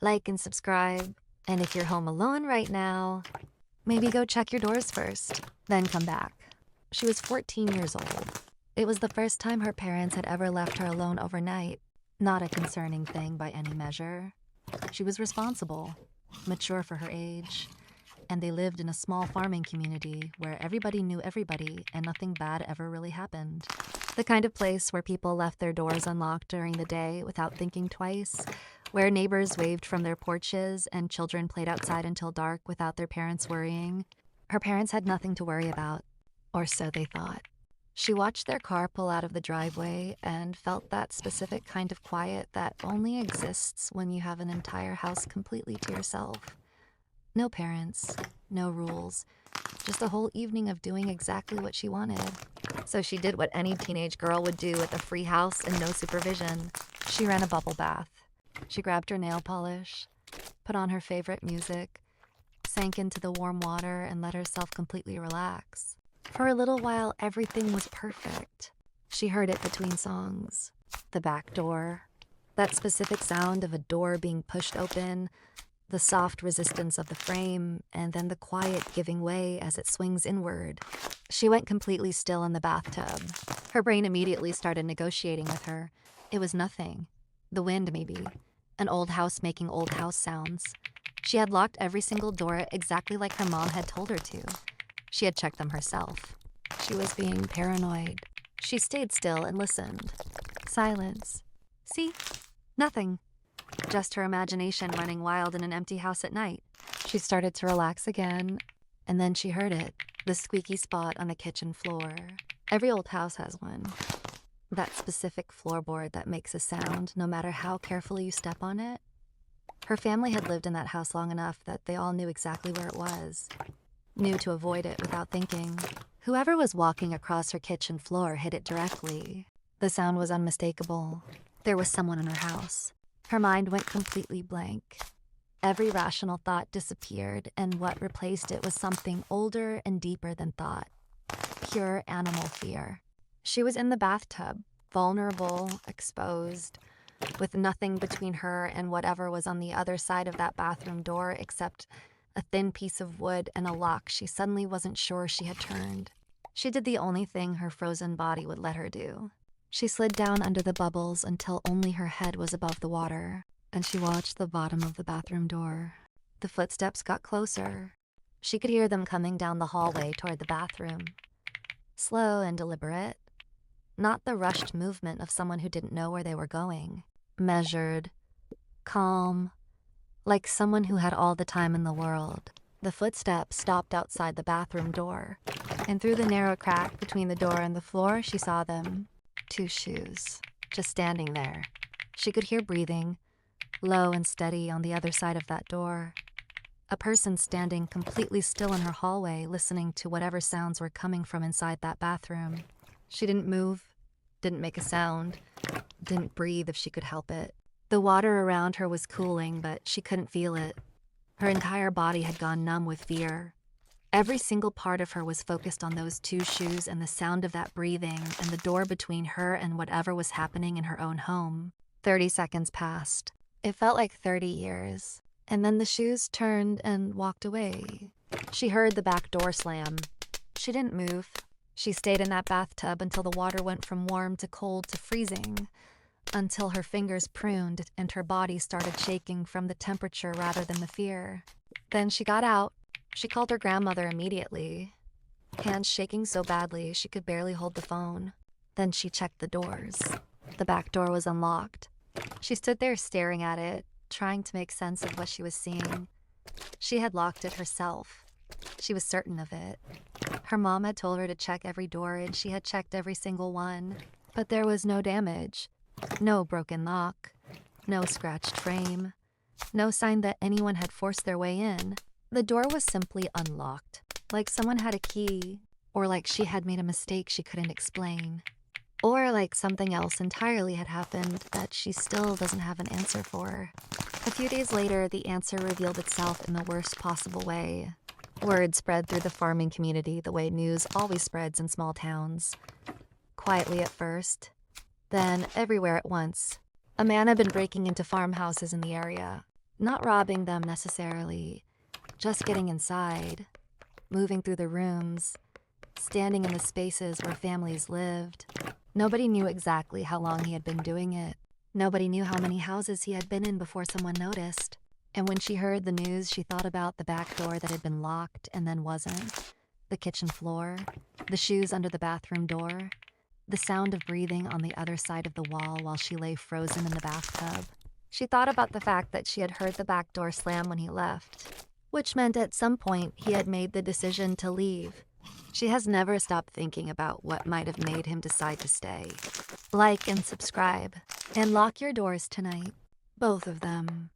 like and subscribe. And if you're home alone right now, maybe go check your doors first, then come back. She was 14 years old. It was the first time her parents had ever left her alone overnight. Not a concerning thing by any measure. She was responsible, mature for her age, and they lived in a small farming community where everybody knew everybody and nothing bad ever really happened. The kind of place where people left their doors unlocked during the day without thinking twice, where neighbors waved from their porches and children played outside until dark without their parents worrying. Her parents had nothing to worry about, or so they thought. She watched their car pull out of the driveway and felt that specific kind of quiet that only exists when you have an entire house completely to yourself. No parents, no rules, just a whole evening of doing exactly what she wanted. So she did what any teenage girl would do with a free house and no supervision. She ran a bubble bath. She grabbed her nail polish, put on her favorite music, sank into the warm water, and let herself completely relax. For a little while, everything was perfect. She heard it between songs. The back door, that specific sound of a door being pushed open, the soft resistance of the frame, and then the quiet giving way as it swings inward. She went completely still in the bathtub. Her brain immediately started negotiating with her. It was nothing. The wind, maybe. An old house making old house sounds. She had locked every single door exactly like her mom had told her to. She had checked them herself. She was being paranoid. She stayed still and listened. Silence. See? Nothing. Just her imagination running wild in an empty house at night. She started to relax again, and then she heard it, the squeaky spot on the kitchen floor. Every old house has one. That specific floorboard that makes a sound no matter how carefully you step on it. Her family had lived in that house long enough that they all knew exactly where it was. Knew to avoid it without thinking. Whoever was walking across her kitchen floor hit it directly. The sound was unmistakable. There was someone in her house. Her mind went completely blank. Every rational thought disappeared, and what replaced it was something older and deeper than thought. Pure animal fear. She was in the bathtub, vulnerable, exposed, with nothing between her and whatever was on the other side of that bathroom door except a thin piece of wood and a lock she suddenly wasn't sure she had turned. She did the only thing her frozen body would let her do. She slid down under the bubbles until only her head was above the water, and she watched the bottom of the bathroom door. The footsteps got closer. She could hear them coming down the hallway toward the bathroom. Slow and deliberate. Not the rushed movement of someone who didn't know where they were going. Measured, calm, like someone who had all the time in the world. The footsteps stopped outside the bathroom door, and through the narrow crack between the door and the floor, she saw them. 2 shoes, just standing there. She could hear breathing, low and steady on the other side of that door. A person standing completely still in her hallway, listening to whatever sounds were coming from inside that bathroom. She didn't move, didn't make a sound, didn't breathe if she could help it. The water around her was cooling, but she couldn't feel it. Her entire body had gone numb with fear. Every single part of her was focused on those 2 shoes and the sound of that breathing and the door between her and whatever was happening in her own home. 30 seconds passed. It felt like 30 years. And then the shoes turned and walked away. She heard the back door slam. She didn't move. She stayed in that bathtub until the water went from warm to cold to freezing, until her fingers pruned and her body started shaking from the temperature rather than the fear. Then she got out. She called her grandmother immediately, hands shaking so badly she could barely hold the phone. Then she checked the doors. The back door was unlocked. She stood there staring at it, trying to make sense of what she was seeing. She had locked it herself. She was certain of it. Her mom had told her to check every door, and she had checked every single one. But there was no damage, no broken lock, no scratched frame, no sign that anyone had forced their way in. The door was simply unlocked, like someone had a key, or like she had made a mistake she couldn't explain, or like something else entirely had happened that she still doesn't have an answer for. A few days later, the answer revealed itself in the worst possible way. Word spread through the farming community the way news always spreads in small towns. Quietly at first, then everywhere at once. A man had been breaking into farmhouses in the area. Not robbing them necessarily, just getting inside, moving through the rooms, standing in the spaces where families lived. Nobody knew exactly how long he had been doing it. Nobody knew how many houses he had been in before someone noticed. And when she heard the news, she thought about the back door that had been locked and then wasn't, the kitchen floor, the shoes under the bathroom door, the sound of breathing on the other side of the wall while she lay frozen in the bathtub. She thought about the fact that she had heard the back door slam when he left, which meant at some point he had made the decision to leave. She has never stopped thinking about what might have made him decide to stay. Like and subscribe, and lock your doors tonight. Both of them.